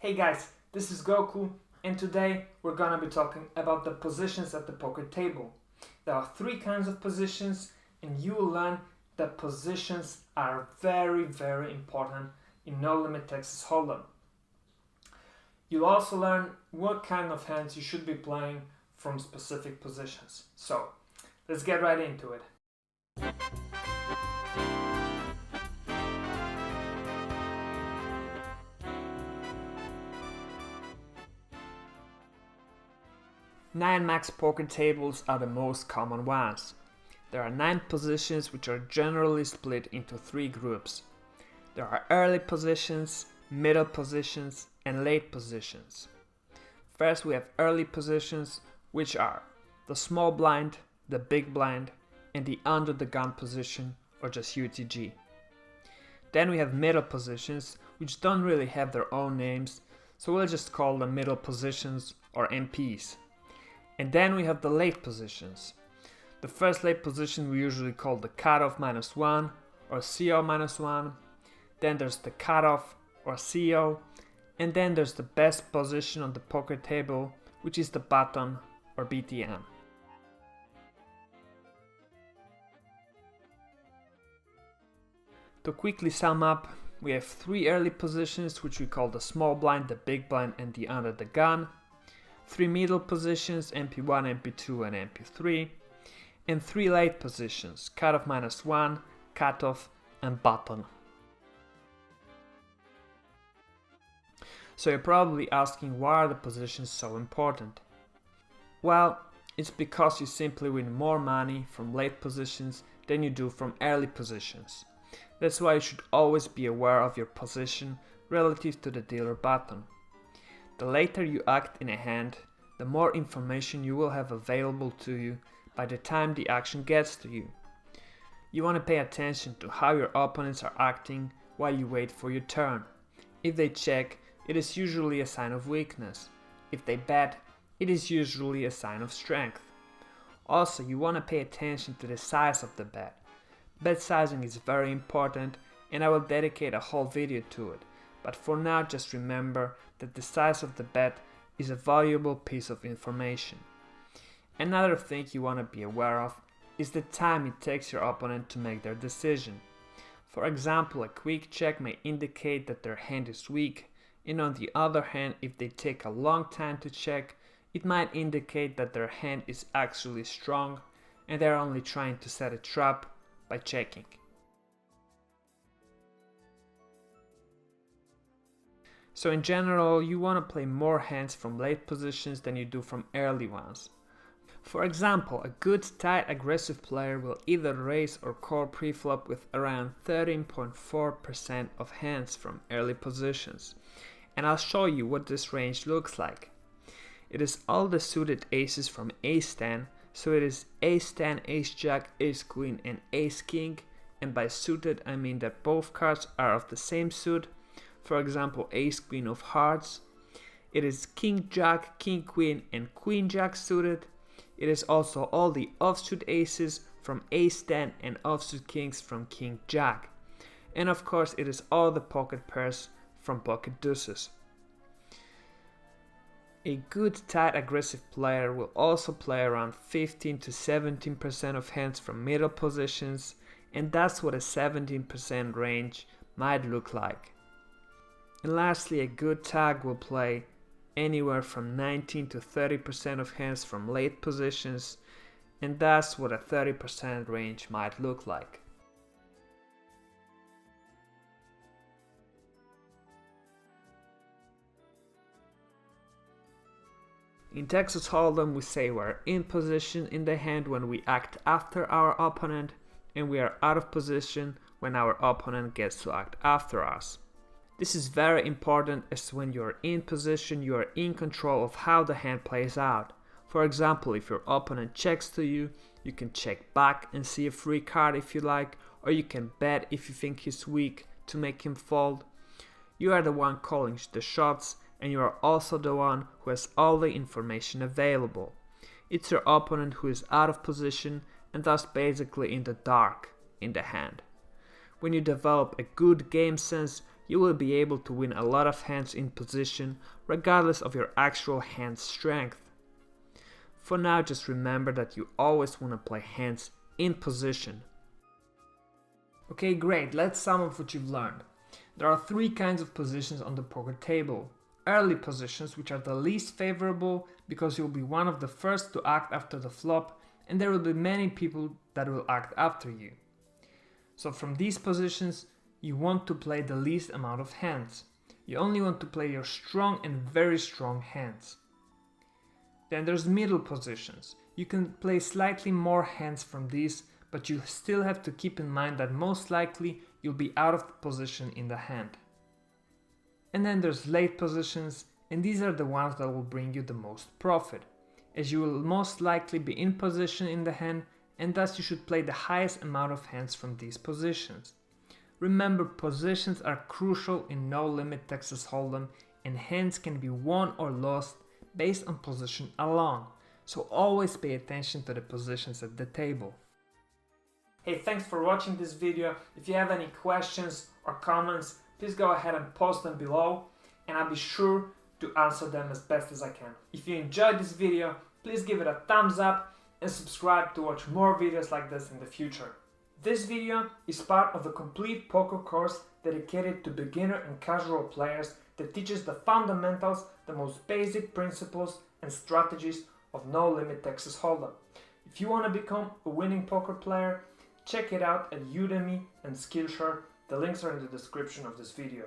Hey guys, this is Goku, and today we're gonna be talking about the positions at the poker table. There are three kinds of positions, and you will learn that positions are very important in No Limit Texas Hold'em. You'll also learn what kind of hands you should be playing from specific positions. So, let's get right into it. Nine max poker tables are the most common ones. There are 9 positions which are generally split into 3 groups. There are early positions, middle positions, and late positions. First we have early positions, which are the small blind, the big blind, and the under the gun position, or just UTG. Then we have middle positions, which don't really have their own names, so we'll just call them middle positions or MPs. And then we have the late positions. The first late position we usually call the cutoff -1 or CO -1. Then there's the cutoff or CO. And then there's the best position on the poker table, which is the button or BTN. To quickly sum up, we have 3 early positions, which we call the small blind, the big blind, and the under the gun. 3 middle positions, MP1, MP2, and MP3, and 3 late positions, cutoff -1, cutoff, and button. So you're probably asking, why are the positions so important? Well, it's because you simply win more money from late positions than you do from early positions. That's why you should always be aware of your position relative to the dealer button. The later you act in a hand, the more information you will have available to you by the time the action gets to you. You want to pay attention to how your opponents are acting while you wait for your turn. If they check, it is usually a sign of weakness. If they bet, it is usually a sign of strength. Also, you want to pay attention to the size of the bet. Bet sizing is very important, and I will dedicate a whole video to it. But for now, just remember that the size of the bet is a valuable piece of information. Another thing you want to be aware of is the time it takes your opponent to make their decision. For example, a quick check may indicate that their hand is weak, and on the other hand, if they take a long time to check, it might indicate that their hand is actually strong and they're only trying to set a trap by checking. So in general, you want to play more hands from late positions than you do from early ones. For example, a good tight aggressive player will either raise or call preflop with around 13.4% of hands from early positions. And I'll show you what this range looks like. It is all the suited aces from Ace-10, so it is Ace-10, Ace-Jack, Ace-Queen, and Ace-King, and by suited I mean that both cards are of the same suit. For example, Ace-Queen of Hearts. It is King-Jack, King-Queen, and Queen-Jack suited. It is also all the offsuit aces from Ace-10 and offsuit kings from King-Jack. And of course, it is all the pocket pairs from pocket deuces. A good tight aggressive player will also play around 15 to 17% of hands from middle positions, and that's what a 17% range might look like. And lastly, a good tag will play anywhere from 19 to 30% of hands from late positions, and that's what a 30% range might look like. In Texas Hold'em, we say we're in position in the hand when we act after our opponent, and we are out of position when our opponent gets to act after us. This is very important, as when you are in position, you are in control of how the hand plays out. For example, if your opponent checks to you, you can check back and see a free card if you like, or you can bet if you think he's weak to make him fold. You are the one calling the shots, and you are also the one who has all the information available. It's your opponent who is out of position and thus basically in the dark in the hand. When you develop a good game sense, you will be able to win a lot of hands in position regardless of your actual hand strength. For now, just remember that you always want to play hands in position. Okay, great, let's sum up what you've learned. There are three kinds of positions on the poker table. Early positions, which are the least favorable because you'll be one of the first to act after the flop, and there will be many people that will act after you. So from these positions, you want to play the least amount of hands. You only want to play your strong and very strong hands. Then there's middle positions. You can play slightly more hands from these, but you still have to keep in mind that most likely you'll be out of position in the hand. And then there's late positions, and these are the ones that will bring you the most profit, as you will most likely be in position in the hand, and thus you should play the highest amount of hands from these positions. Remember, positions are crucial in No Limit Texas Hold'em, and hands can be won or lost based on position alone, so always pay attention to the positions at the table. Hey, thanks for watching this video. If you have any questions or comments, please go ahead and post them below, and I'll be sure to answer them as best as I can. If you enjoyed this video, please give it a thumbs up and subscribe to watch more videos like this in the future. This video is part of a complete poker course dedicated to beginner and casual players that teaches the fundamentals, the most basic principles and strategies of No Limit Texas Hold'em. If you want to become a winning poker player, check it out at Udemy and Skillshare. The links are in the description of this video.